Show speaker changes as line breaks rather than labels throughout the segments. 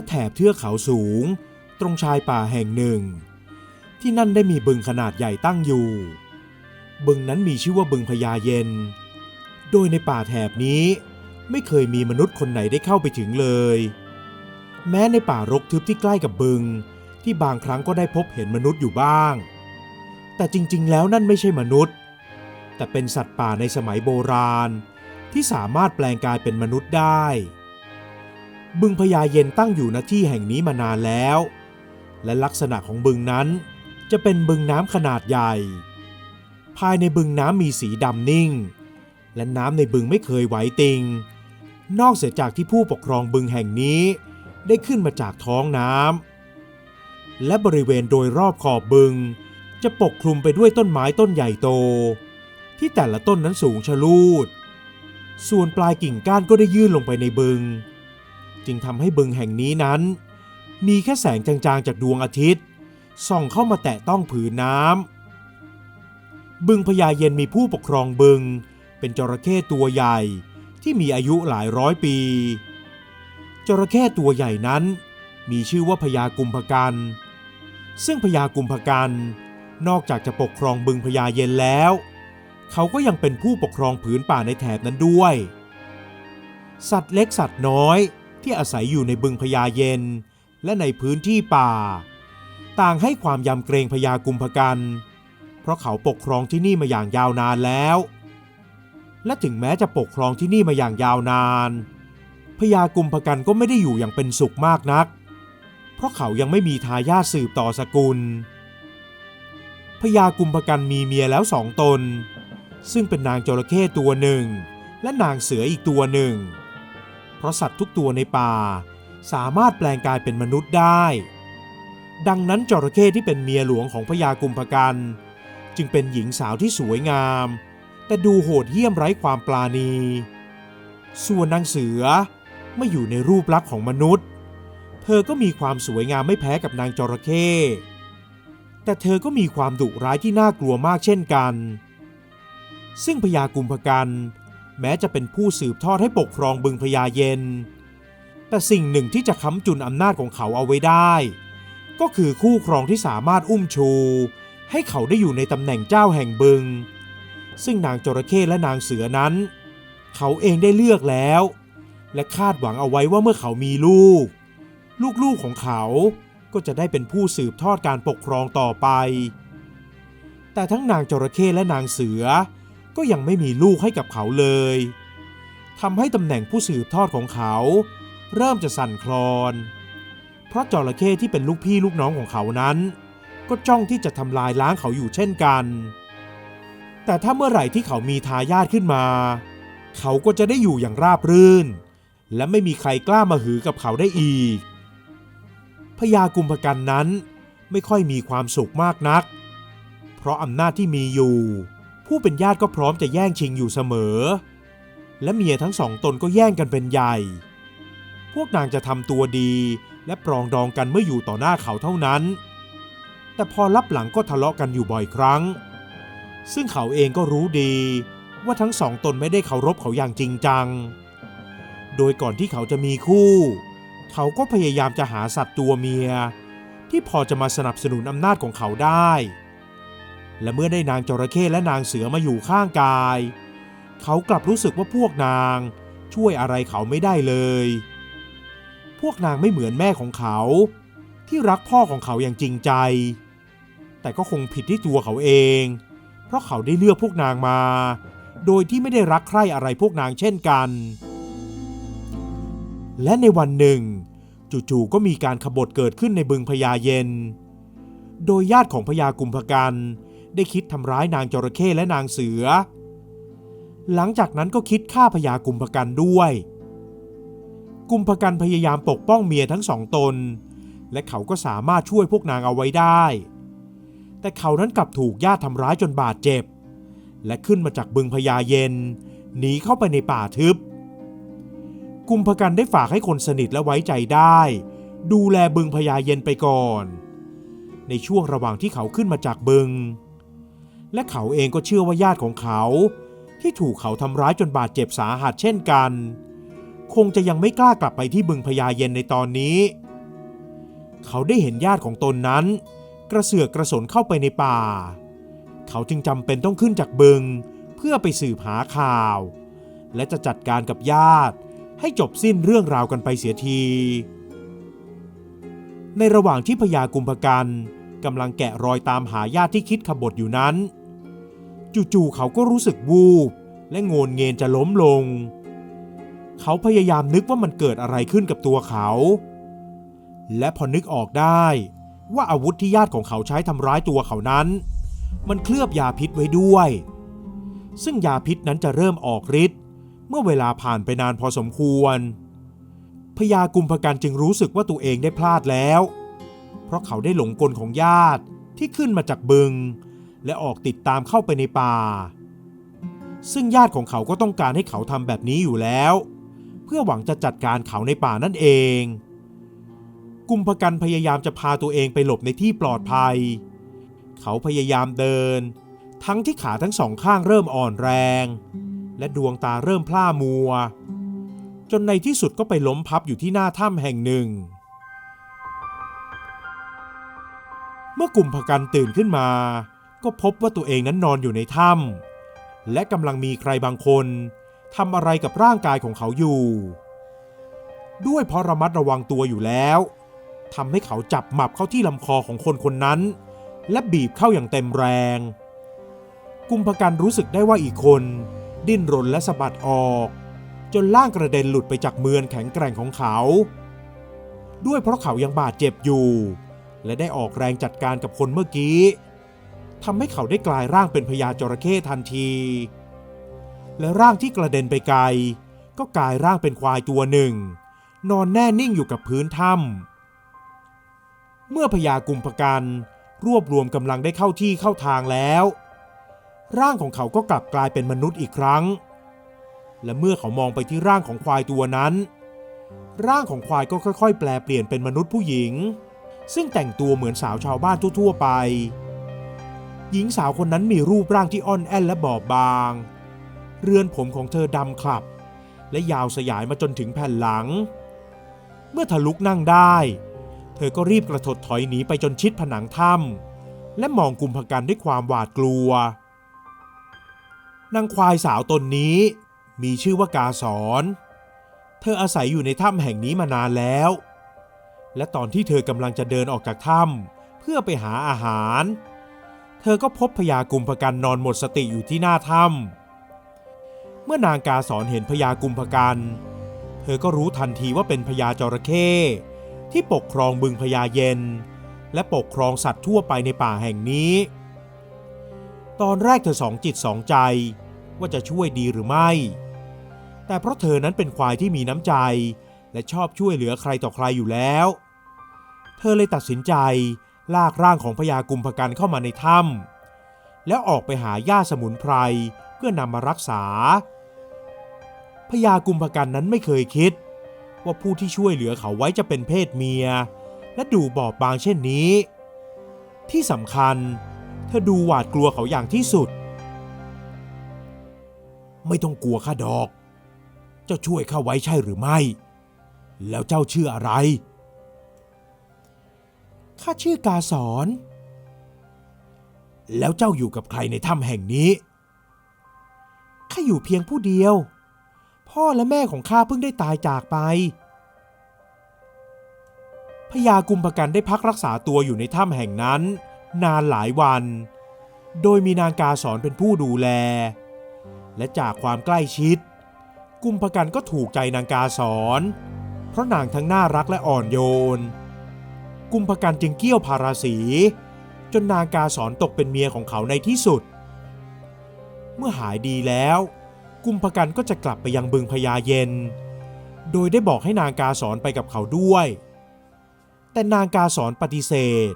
แถบเทือกเขาสูงตรงชายป่าแห่งหนึ่งที่นั่นได้มีบึงขนาดใหญ่ตั้งอยู่บึงนั้นมีชื่อว่าบึงพญาเย็นโดยในป่าแถบนี้ไม่เคยมีมนุษย์คนไหนได้เข้าไปถึงเลยแม้ในป่ารกทึบที่ใกล้กับบึงที่บางครั้งก็ได้พบเห็นมนุษย์อยู่บ้างแต่จริงๆแล้วนั่นไม่ใช่มนุษย์แต่เป็นสัตว์ป่าในสมัยโบราณที่สามารถแปลงกายเป็นมนุษย์ได้บึงพญาเย็นตั้งอยู่ณที่แห่งนี้มานานแล้วและลักษณะของบึงนั้นจะเป็นบึงน้ำขนาดใหญ่ภายในบึงน้ำมีสีดำนิ่งและน้ำในบึงไม่เคยไหวติงนอกเสียจากที่ผู้ปกครองบึงแห่งนี้ได้ขึ้นมาจากท้องน้ำและบริเวณโดยรอบขอบบึงจะปกคลุมไปด้วยต้นไม้ต้นใหญ่โตที่แต่ละต้นนั้นสูงชะลูดส่วนปลายกิ่งก้านก็ได้ยื่นลงไปในบึงจึงทำให้บึงแห่งนี้นั้นมีแค่แสงจางๆจากดวงอาทิตย์ส่องเข้ามาแตะต้องผืนน้ำบึงพญาเย็นมีผู้ปกครองบึงเป็นจระเข้ตัวใหญ่ที่มีอายุหลายร้อยปีจระเข้ตัวใหญ่นั้นมีชื่อว่าพญากุมภกันซึ่งพญากุมภกันนอกจากจะปกครองบึงพญาเย็นแล้วเขาก็ยังเป็นผู้ปกครองผืนป่าในแถบนั้นด้วยสัตว์เล็กสัตว์น้อยที่อาศัยอยู่ในบึงพญาเย็นและในพื้นที่ป่าต่างให้ความยำเกรงพญากุมภกันเพราะเขาปกครองที่นี่มาอย่างยาวนานแล้วและถึงแม้จะปกครองที่นี่มาอย่างยาวนานพญากุมภกันก็ไม่ได้อยู่อย่างเป็นสุขมากนักเพราะเขายังไม่มีทายาทสืบต่อสกุลพญากุมภกันมีเมียแล้ว2 ตนซึ่งเป็นนางจระเข้ตัวหนึ่งและนางเสืออีกตัวหนึ่งเพราะสัตว์ทุกตัวในป่าสามารถแปลงกายเป็นมนุษย์ได้ดังนั้นจระเข้ที่เป็นเมียหลวงของพญากุมภกันจึงเป็นหญิงสาวที่สวยงามแต่ดูโหดเหี้ยมไร้ความปราณีส่วนนางเสือไม่อยู่ในรูปลักษณ์ของมนุษย์เธอก็มีความสวยงามไม่แพ้กับนางจระเข้แต่เธอก็มีความดุร้ายที่น่ากลัวมากเช่นกันซึ่งพญากุมภกันแม้จะเป็นผู้สืบทอดให้ปกครองบึงพญาเย็นแต่สิ่งหนึ่งที่จะค้ำจุนอำนาจของเขาเอาไว้ได้ก็คือคู่ครองที่สามารถอุ้มชูให้เขาได้อยู่ในตำแหน่งเจ้าแห่งบึงซึ่งนางจระเข้และนางเสือนั้นเขาเองได้เลือกแล้วและคาดหวังเอาไว้ว่าเมื่อเขามีลูกของเขาก็จะได้เป็นผู้สืบทอดการปกครองต่อไปแต่ทั้งนางจระเข้และนางเสือก็ยังไม่มีลูกให้กับเขาเลยทำให้ตำแหน่งผู้สืบทอดของเขาเริ่มจะสั่นคลอนเพราะจระเข้ที่เป็นลูกพี่ลูกน้องของเขานั้นก็จ้องที่จะทำลายล้างเขาอยู่เช่นกันแต่ถ้าเมื่อไหร่ที่เขามีทายาทขึ้นมาเขาก็จะได้อยู่อย่างราบรื่นและไม่มีใครกล้ามาหือกับเขาได้อีกพญากุมภกันนั้นไม่ค่อยมีความสุขมากนักเพราะอำนาจที่มีอยู่ผู้เป็นญาติก็พร้อมจะแย่งชิงอยู่เสมอและเมียทั้ง2 ตนก็แย่งกันเป็นใหญ่พวกนางจะทำตัวดีและปรองดองกันเมื่ออยู่ต่อหน้าเขาเท่านั้นแต่พอลับหลังก็ทะเลาะกันอยู่บ่อยครั้งซึ่งเขาเองก็รู้ดีว่าทั้ง2 ตนไม่ได้เคารพเขาอย่างจริงจังโดยก่อนที่เขาจะมีคู่เขาก็พยายามจะหาสัตว์ตัวเมียที่พอจะมาสนับสนุนอำนาจของเขาได้และเมื่อได้นางจระเข้และนางเสือมาอยู่ข้างกายเขากลับรู้สึกว่าพวกนางช่วยอะไรเขาไม่ได้เลยพวกนางไม่เหมือนแม่ของเขาที่รักพ่อของเขาอย่างจริงใจแต่ก็คงผิดที่ตัวเขาเองเพราะเขาได้เลือกพวกนางมาโดยที่ไม่ได้รักใคร่อะไรพวกนางเช่นกันและในวันหนึ่งจู่ๆก็มีการขบฏเกิดขึ้นในบึงพญาเย็นโดยญาติของพญากุมภกันได้คิดทำร้ายนางจระเข้และนางเสือหลังจากนั้นก็คิดฆ่าพญากุมภกันด้วยกุมภกันพยายามปกป้องเมียทั้ง2 ตนและเขาก็สามารถช่วยพวกนางเอาไว้ได้แต่เขานั้นกลับถูกญาติทำร้ายจนบาดเจ็บและขึ้นมาจากบึงพญาเย็นหนีเข้าไปในป่าทึบกุมภกันได้ฝากให้คนสนิทและไว้ใจได้ดูแลบึงพญาเย็นไปก่อนในช่วงระหว่างที่เขาขึ้นมาจากบึงและเขาเองก็เชื่อว่าญาติของเขาที่ถูกเขาทำร้ายจนบาดเจ็บสาหัสเช่นกันคงจะยังไม่กล้ากลับไปที่บึงพญาเย็นในตอนนี้ เขาได้เห็นญาติของตนนั้นกระเสือกกระสนเข้าไปในป่าเขาจึงจำเป็นต้องขึ้นจากบึงเพื่อไปสืบหาข่าวและจะจัดการกับญาติให้จบสิ้นเรื่องราวกันไปเสียทีในระหว่างที่พญากุมภกันกำลังแกะรอยตามหาญาติที่คิดขบฏอยู่นั้นจู่ๆเขาก็รู้สึกวูบและโงนเงียจะล้มลงเขาพยายามนึกว่ามันเกิดอะไรขึ้นกับตัวเขาและพอนึกออกได้ว่าอาวุธที่ญาติของเขาใช้ทำร้ายตัวเขานั้นมันเคลือบยาพิษไว้ด้วยซึ่งยาพิษนั้นจะเริ่มออกฤทธิ์เมื่อเวลาผ่านไปนานพอสมควรพญากุมภกันจึงรู้สึกว่าตัวเองได้พลาดแล้วเพราะเขาได้หลงกลของญาติที่ขึ้นมาจากบึงและออกติดตามเข้าไปในป่าซึ่งญาติของเขาก็ต้องการให้เขาทำแบบนี้อยู่แล้วเพื่อหวังจะจัดการเขาในป่านั่นเองกุมภกันพยายามจะพาตัวเองไปหลบในที่ปลอดภัยเขาพยายามเดินทั้งที่ขาทั้งสองข้างเริ่มอ่อนแรงและดวงตาเริ่มพร่ามัวจนในที่สุดก็ไปล้มพับอยู่ที่หน้าถ้ำแห่งหนึ่งเมื่อกุมภกันตื่นขึ้นมาก็พบว่าตัวเองนั้นนอนอยู่ในถ้ำและกำลังมีใครบางคนทำอะไรกับร่างกายของเขาอยู่ด้วยเพราะระมัดระวังตัวอยู่แล้วทำให้เขาจับหมับเข้าที่ลำคอของคนคนนั้นและบีบเข้าอย่างเต็มแรงกุมภกันรู้สึกได้ว่าอีกคนดิ้นรนและสะบัดออกจนร่างกระเด็นหลุดไปจากมือแข็งแกร่งของเขาด้วยเพราะเขายังบาดเจ็บอยู่และได้ออกแรงจัดการกับคนเมื่อกี้ทำให้เขาได้กลายร่างเป็นพญาจระเข้ทันทีและร่างที่กระเด็นไปไกลก็กลายร่างเป็นควายตัวหนึ่งนอนแน่นิ่งอยู่กับพื้นถ้ำเมื่อพญากุมภกันรวบรวมกำลังได้เข้าที่เข้าทางแล้วร่างของเขาก็กลับกลายเป็นมนุษย์อีกครั้งและเมื่อเขามองไปที่ร่างของควายตัวนั้นร่างของควายก็ค่อยๆแปลเปลี่ยนเป็นมนุษย์ผู้หญิงซึ่งแต่งตัวเหมือนสาวชาวบ้านทั่วๆไปหญิงสาวคนนั้นมีรูปร่างที่อ่อนแอและบอบบางเรือนผมของเธอดำคลับและยาวสยายมาจนถึงแผ่นหลังเมื่อเธอลุกนั่งได้เธอก็รีบกระถดถอยหนีไปจนชิดผนังถ้ำและมองกุมภกันด้วยความหวาดกลัวนางควายสาวตนนี้มีชื่อว่ากาสรเธออาศัยอยู่ในถ้ำแห่งนี้มานานแล้วและตอนที่เธอกำลังจะเดินออกจากถ้ำเพื่อไปหาอาหารเธอก็พบพญากุมภกันนอนหมดสติอยู่ที่หน้าถ้ำเมื่อนางกาสรเห็นพญากุมภกันเธอก็รู้ทันทีว่าเป็นพญาจระเข้ที่ปกครองบึงพญาเย็นและปกครองสัตว์ทั่วไปในป่าแห่งนี้ตอนแรกเธอสองจิตสองใจว่าจะช่วยดีหรือไม่แต่เพราะเธอนั้นเป็นควายที่มีน้ำใจและชอบช่วยเหลือใครต่อใครอยู่แล้วเธอเลยตัดสินใจลากร่างของพญากุมภกันเข้ามาในถ้ำแล้วออกไปหาหญ้าสมุนไพรเพื่อนำมารักษาพญากุมภกันนั้นไม่เคยคิดว่าผู้ที่ช่วยเหลือเขาไว้จะเป็นเพศเมียและดูบอบบางเช่นนี้ที่สำคัญเธอดูหวาดกลัวเขาอย่างที่สุดไม่ต้องกลัวข้าดอกเจ้าช่วยข้าไว้ใช่หรือไม่แล้วเจ้าชื่ออะไรข้าชื่อกาสรแล้วเจ้าอยู่กับใครในถ้ำแห่งนี้ข้าอยู่เพียงผู้เดียวพ่อและแม่ของข้าเพิ่งได้ตายจากไปพญากุมภกันได้พักรักษาตัวอยู่ในถ้ำแห่งนั้นนานหลายวันโดยมีนางกาสรเป็นผู้ดูแลและจากความใกล้ชิดกุมภกันก็ถูกใจนางกาสรเพราะนางทั้งน่ารักและอ่อนโยนกุมภกันจึงเกี้ยวพาราสีจนนางกาสรตกเป็นเมียของเขาในที่สุดเมื่อหายดีแล้วกุมภกันก็จะกลับไปยังบึงพญาเย็นโดยได้บอกให้นางกาสรไปกับเขาด้วยแต่นางกาสรปฏิเสธ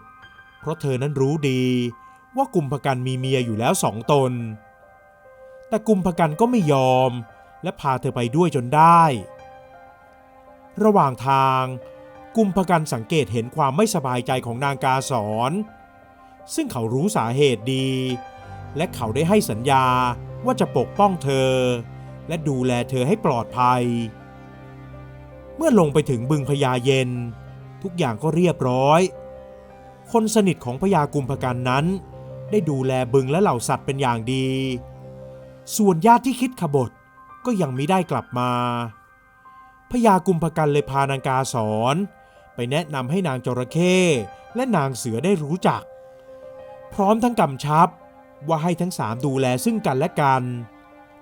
เพราะเธอนั้นรู้ดีว่ากุมภกันมีเมียอยู่แล้ว2 ตนแต่กุมภกันก็ไม่ยอมและพาเธอไปด้วยจนได้ระหว่างทางกุมภกันสังเกตเห็นความไม่สบายใจของนางกาสรซึ่งเขารู้สาเหตุดีและเขาได้ให้สัญญาว่าจะปกป้องเธอและดูแลเธอให้ปลอดภัยเมื่อลงไปถึงบึงพญาเย็น ทุกอย่างก็เรียบร้อยคนสนิทของพญากุมภกันนั้นได้ดูแลบึงและเหล่าสัตว์เป็นอย่างดีส่วนญาติที่คิดขบฏก็ยังมิได้กลับมาพญากุมภกันเลยพานางกาสอนไปแนะนำให้นางจระเข้และนางเสือได้รู้จักพร้อมทั้งกำชับว่าให้ทั้งสามดูแลซึ่งกันและกัน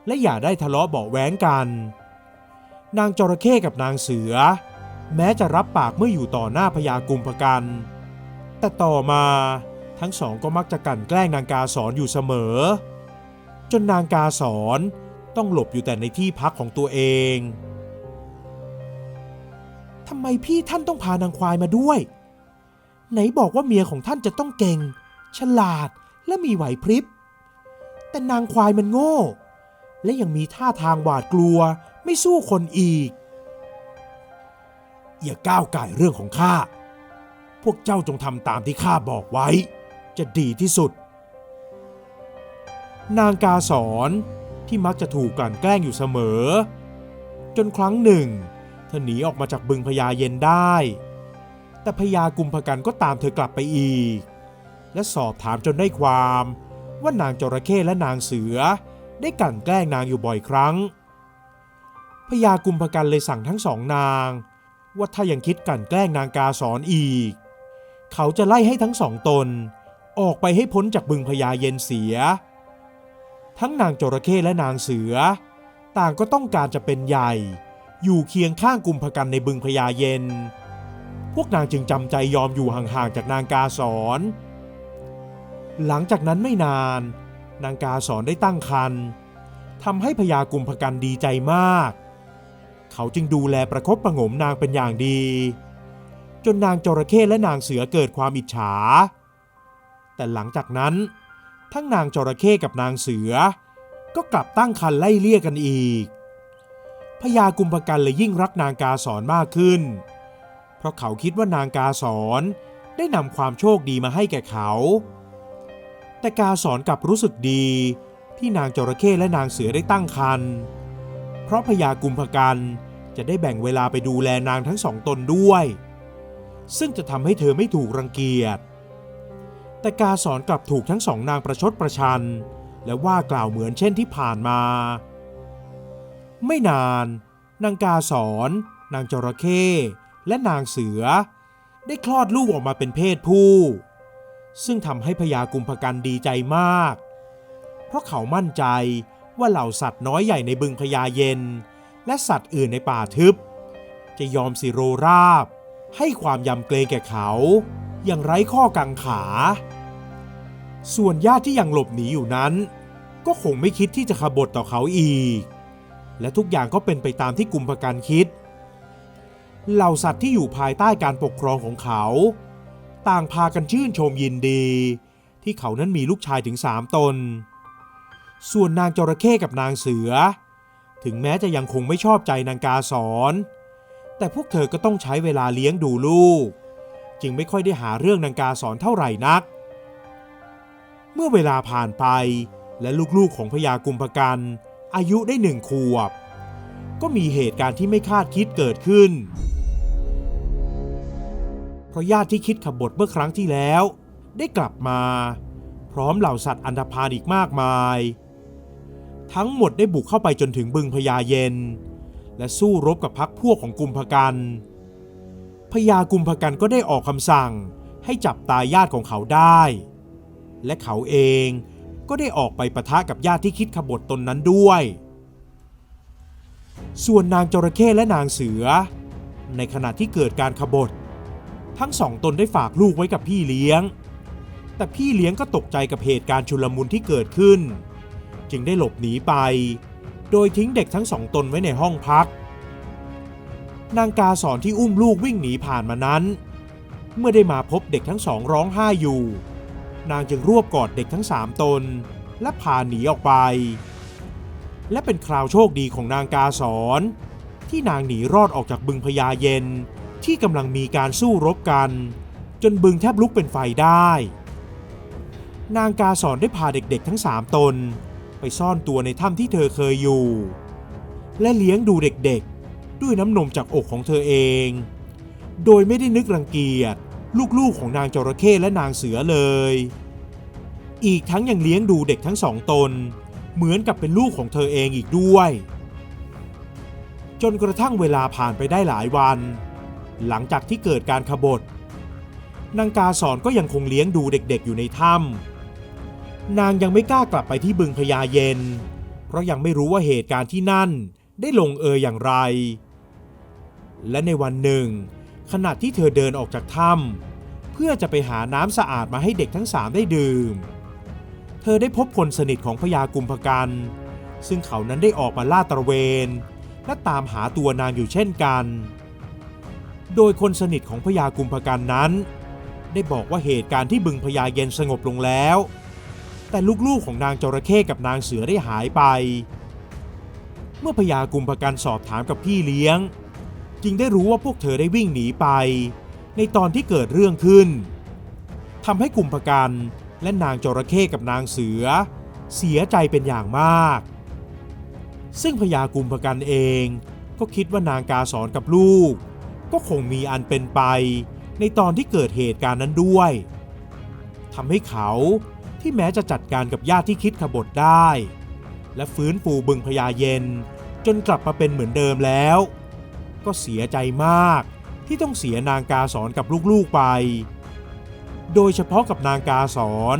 และอย่าได้ทะเลาะเบาะแว้งกันนางจระเข้กับนางเสือแม้จะรับปากเมื่ออยู่ต่อหน้าพญากุมภกันแต่ต่อมาทั้งสองก็มักจะกลั่นแกล้งนางกาสอนอยู่เสมอจนนางกาสอนต้องหลบอยู่แต่ในที่พักของตัวเองทำไมพี่ท่านต้องพานางควายมาด้วยไหนบอกว่าเมียของท่านจะต้องเก่งฉลาดและมีไหวพริบแต่นางควายมันโง่และยังมีท่าทางหวาดกลัวไม่สู้คนอีกอย่าก้าวก่ายเรื่องของข้าพวกเจ้าจงทำตามที่ข้าบอกไว้จะดีที่สุดนางกาสอนที่มักจะถูกกลั่นแกล้งอยู่เสมอจนครั้งหนึ่งเธอหนีออกมาจากบึงพญาเย็นได้แต่พญากุมภกันก็ตามเธอกลับไปอีกและสอบถามจนได้ความว่านางจระเข้และนางเสือได้กลั่นแกล้งนางอยู่บ่อยครั้งพญากุมภกันเลยสั่งทั้งสองนางว่าถ้ายังคิดกลั่นแกล้งนางกาสอนอีกเขาจะไล่ให้ทั้งสองตนออกไปให้พ้นจากบึงพญาเย็นเสียทั้งนางจระเข้และนางเสือต่างก็ต้องการจะเป็นใหญ่อยู่เคียงข้างกุมภกันในบึงพญาเย็นพวกนางจึงจำใจยอมอยู่ห่างๆจากนางกาสอนหลังจากนั้นไม่นานนางกาสอนได้ตั้งครรภ์ทำให้พญากุมภกันดีใจมากเขาจึงดูแลประคบประหงมนางเป็นอย่างดีจนนางจระเข้และนางเสือเกิดความอิจฉาแต่หลังจากนั้นทั้งนางจระเข้กับนางเสือก็กลับตั้งครรภ์ไล่เลี่ยกันอีกพญากุมภกันเลยยิ่งรักนางกาสอนมากขึ้นเพราะเขาคิดว่านางกาสอนได้นำความโชคดีมาให้แก่เขาแต่กาสอนกลับรู้สึกดีที่นางจระเข้และนางเสือได้ตั้งครรภ์เพราะพญากุมภกันจะได้แบ่งเวลาไปดูแลนางทั้งสองตนด้วยซึ่งจะทำให้เธอไม่ถูกรังเกียจแต่กาสอนกลับถูกทั้งสองนางประชดประชันและว่ากล่าวเหมือนเช่นที่ผ่านมาไม่นานนางกาสอนนางจระเข้และนางเสือได้คลอดลูกออกมาเป็นเพศผู้ซึ่งทำให้พญากุมภกันดีใจมากเพราะเขามั่นใจว่าเหล่าสัตว์น้อยใหญ่ในบึงพญาเย็นและสัตว์อื่นในป่าทึบจะยอมสิโรราบให้ความยำเกรงแก่เขาอย่างไร้ข้อกังขาส่วนญาติที่ยังหลบหนีอยู่นั้นก็คงไม่คิดที่จะขบฏต่อเขาอีกและทุกอย่างก็เป็นไปตามที่กุมภกันคิดเหล่าสัตว์ที่อยู่ภายใต้การปกครองของเขาต่างพากันชื่นชมยินดีที่เขานั้นมีลูกชายถึง3 ตนส่วนนางจระเข้กับนางเสือถึงแม้จะยังคงไม่ชอบใจนางกาสอนแต่พวกเธอก็ต้องใช้เวลาเลี้ยงดูลูกจึงไม่ค่อยได้หาเรื่องนางกาสอนเท่าไหร่นักเมื่อเวลาผ่านไปและลูกๆของพญากุมภกันอายุได้1 ขวบก็มีเหตุการณ์ที่ไม่คาดคิดเกิดขึ้นเพราะญาติที่คิดขบฏเมื่อครั้งที่แล้วได้กลับมาพร้อมเหล่าสัตว์อันธพาลอีกมากมายทั้งหมดได้บุกเข้าไปจนถึงบึงพญาเย็นและสู้รบกับพรรคพวกของกุมภกันพญากุมภกันก็ได้ออกคำสั่งให้จับตายญาติของเขาได้และเขาเองก็ได้ออกไปปะทะกับญาติที่คิดขบฏตนนั้นด้วยส่วนนางจระเข้และนางเสือในขณะที่เกิดการขบฏทั้ง2 ตนได้ฝากลูกไว้กับพี่เลี้ยงแต่พี่เลี้ยงก็ตกใจกับเหตุการณ์ชุลมุนที่เกิดขึ้นจึงได้หลบหนีไปโดยทิ้งเด็กทั้ง2 ตนไว้ในห้องพักนางกาสอนที่อุ้มลูกวิ่งหนีผ่านมานั้นเมื่อได้มาพบเด็กทั้ง2ร้องไห้อยู่นางจึงรวบกอดเด็กทั้ง3 ตนและพาหนีออกไปและเป็นคราวโชคดีของนางกาสอนที่นางหนีรอดออกจากบึงพญาเย็นที่กำลังมีการสู้รบกันจนบึงแทบลุกเป็นไฟได้นางกาสอนได้พาเด็กๆทั้ง3 ตนไปซ่อนตัวในถ้ำที่เธอเคยอยู่และเลี้ยงดูเด็กๆด้วยน้ำนมจากอกของเธอเอง โดยไม่ได้นึกรังเกียจลูกๆของนางจระเข้และนางเสือเลยอีกทั้งยังเลี้ยงดูเด็กทั้งสองตนเหมือนกับเป็นลูกของเธอเองอีกด้วยจนกระทั่งเวลาผ่านไปได้หลายวันหลังจากที่เกิดการขบฏนางกาสอนก็ยังคงเลี้ยงดูเด็กๆอยู่ในถ้ำนางยังไม่กล้ากลับไปที่บึงพญาเย็นเพราะยังไม่รู้ว่าเหตุการณ์ที่นั่นได้ลงเอยอย่างไรและในวันหนึ่งขณะที่เธอเดินออกจากถ้ำเพื่อจะไปหาน้ำสะอาดมาให้เด็กทั้ง3ได้ดื่มเธอได้พบคนสนิทของพญากุมภกันซึ่งเขานั้นได้ออกมาลาดตระเวนและตามหาตัวนางอยู่เช่นกันโดยคนสนิทของพญากุมภกันนั้นได้บอกว่าเหตุการณ์ที่บึงพญาเย็นสงบลงแล้วแต่ลูกๆของนางจระเข้กับนางเสือได้หายไปเมื่อพญากุมภกันสอบถามกับพี่เลี้ยงจึงได้รู้ว่าพวกเธอได้วิ่งหนีไปในตอนที่เกิดเรื่องขึ้นทำให้กุมภกันและนางจระเข้กับนางเสือเสียใจเป็นอย่างมากซึ่งพญากุมภกันเองก็คิดว่านางกาสอนกับลูกก็คงมีอันเป็นไปในตอนที่เกิดเหตุการณ์นั้นด้วยทำให้เขาที่แม้จะจัดการกับญาติที่คิดขบฏได้และฟื้นฟูบึงพญาเย็นจนกลับมาเป็นเหมือนเดิมแล้วก็เสียใจมากที่ต้องเสียนางกาสอนกับลูกๆไปโดยเฉพาะกับนางกาสอน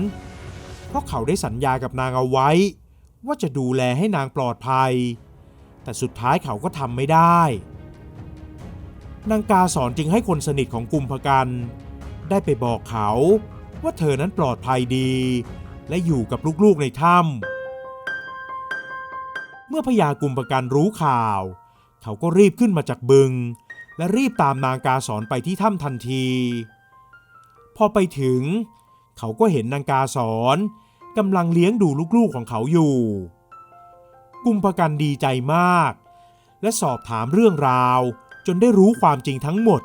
เพราะเขาได้สัญญากับนางเอาไว้ว่าจะดูแลให้นางปลอดภัยแต่สุดท้ายเขาก็ทำไม่ได้นางกาสอนจึงให้คนสนิทของกุมภกันได้ไปบอกเขาว่าเธอนั้นปลอดภัยดีและอยู่กับลูกๆในถ้ำเมื่อพญากุมภกันรู้ข่าวเขาก็รีบขึ้นมาจากบึงและรีบตามนางกาสอนไปที่ถ้ำทันทีพอไปถึงเขาก็เห็นนางกาสอนกำลังเลี้ยงดูลูกๆของเขาอยู่กุมภกันดีใจมากและสอบถามเรื่องราวจนได้รู้ความจริงทั้งหมด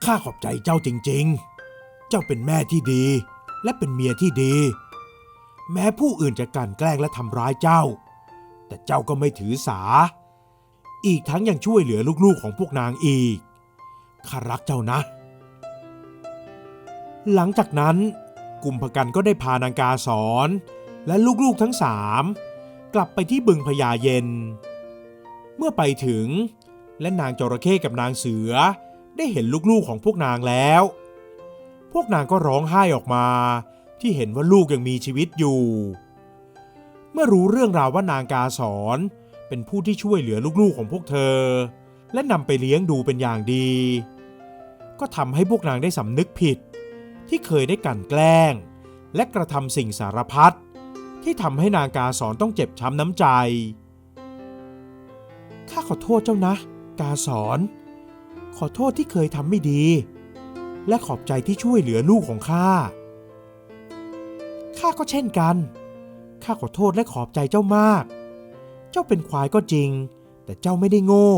ข้าขอบใจเจ้าจริงๆเจ้าเป็นแม่ที่ดีและเป็นเมียที่ดีแม้ผู้อื่นจะกลั่นแกล้งและทำร้ายเจ้าแต่เจ้าก็ไม่ถือสาอีกทั้งยังช่วยเหลือลูกๆของพวกนางอีกข้ารักเจ้านะหลังจากนั้นกุมภกันก็ได้พานางกาสอนและลูกๆทั้ง3กลับไปที่บึงพญาเย็นเมื่อไปถึงและนางจระเข้กับนางเสือได้เห็นลูกๆของพวกนางแล้วพวกนางก็ร้องไห้ออกมาที่เห็นว่าลูกยังมีชีวิตอยู่เมื่อรู้เรื่องราวว่านางกาสอนเป็นผู้ที่ช่วยเหลือลูกๆของพวกเธอและนำไปเลี้ยงดูเป็นอย่างดีก็ทำให้พวกนางได้สำนึกผิดที่เคยได้กลั่นแกล้งและกระทำสิ่งสารพัดที่ทำให้นางกาสอนต้องเจ็บช้ำน้ำใจข้าขอโทษเจ้านะกาสอนขอโทษที่เคยทำไม่ดีและขอบใจที่ช่วยเหลือลูกของข้าก็เช่นกันข้าขอโทษและขอบใจเจ้ามากเจ้าเป็นควายก็จริงแต่เจ้าไม่ได้โง่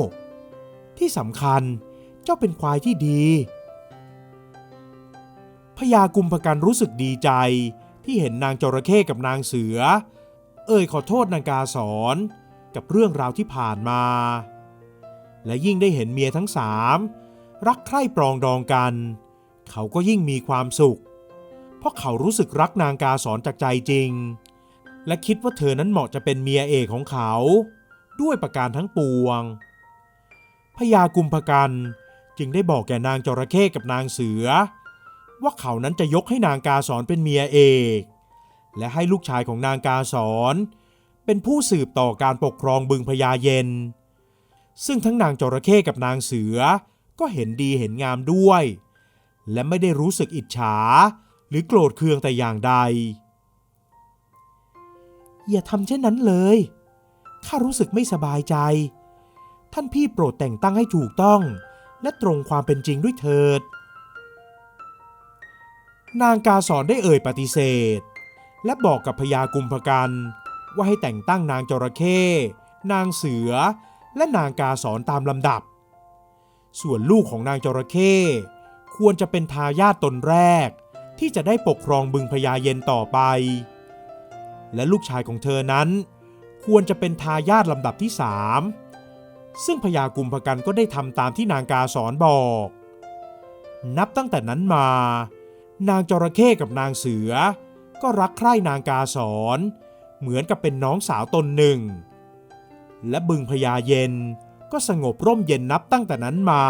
ที่สำคัญเจ้าเป็นควายที่ดีพญากุมภกันรู้สึกดีใจที่เห็นนางจระเข้กับนางเสือขอโทษนางกาสอนกับเรื่องราวที่ผ่านมาและยิ่งได้เห็นเมียทั้ง3รักใคร่ปรองดองกันเขาก็ยิ่งมีความสุขเพราะเขารู้สึกรักนางกาสอนจากใจจริงและคิดว่าเธอนั้นเหมาะจะเป็นเมียเอกของเขาด้วยประการทั้งปวงพญากุมภกันจึงได้บอกแก่นางจระเข้กับนางเสือว่าเขานั้นจะยกให้นางกาสอนเป็นเมียเอกและให้ลูกชายของนางกาสอนเป็นผู้สืบต่อการปกครองบึงพญาเย็นซึ่งทั้งนางจระเข้กับนางเสือก็เห็นดีเห็นงามด้วยและไม่ได้รู้สึกอิจฉาหรือโกรธเคืองแต่อย่างใดอย่าทำเช่นนั้นเลยข้ารู้สึกไม่สบายใจท่านพี่โปรดแต่งตั้งให้ถูกต้องและตรงความเป็นจริงด้วยเถิดนางกาสอนได้ปฏิเสธและบอกกับพญากุมภกันว่าให้แต่งตั้งนางจระเข้นางเสือและนางกาสอนตามลำดับส่วนลูกของนางจระเข้ควรจะเป็นทายาทตนแรกที่จะได้ปกครองบึงพญาเย็นต่อไปและลูกชายของเธอนั้นควรจะเป็นทายาทลำดับที่ ซึ่งพญากุมภกันก็ได้ทำตามที่นางกาสอนบอก นับตั้งแต่นั้นมา นางจระเข้กับนางเสือก็รักใคร่นางกาสอนเหมือนกับเป็นน้องสาวตนหนึ่ง และบึงพญาเย็นก็สงบร่มเย็นนับตั้งแต่นั้นมา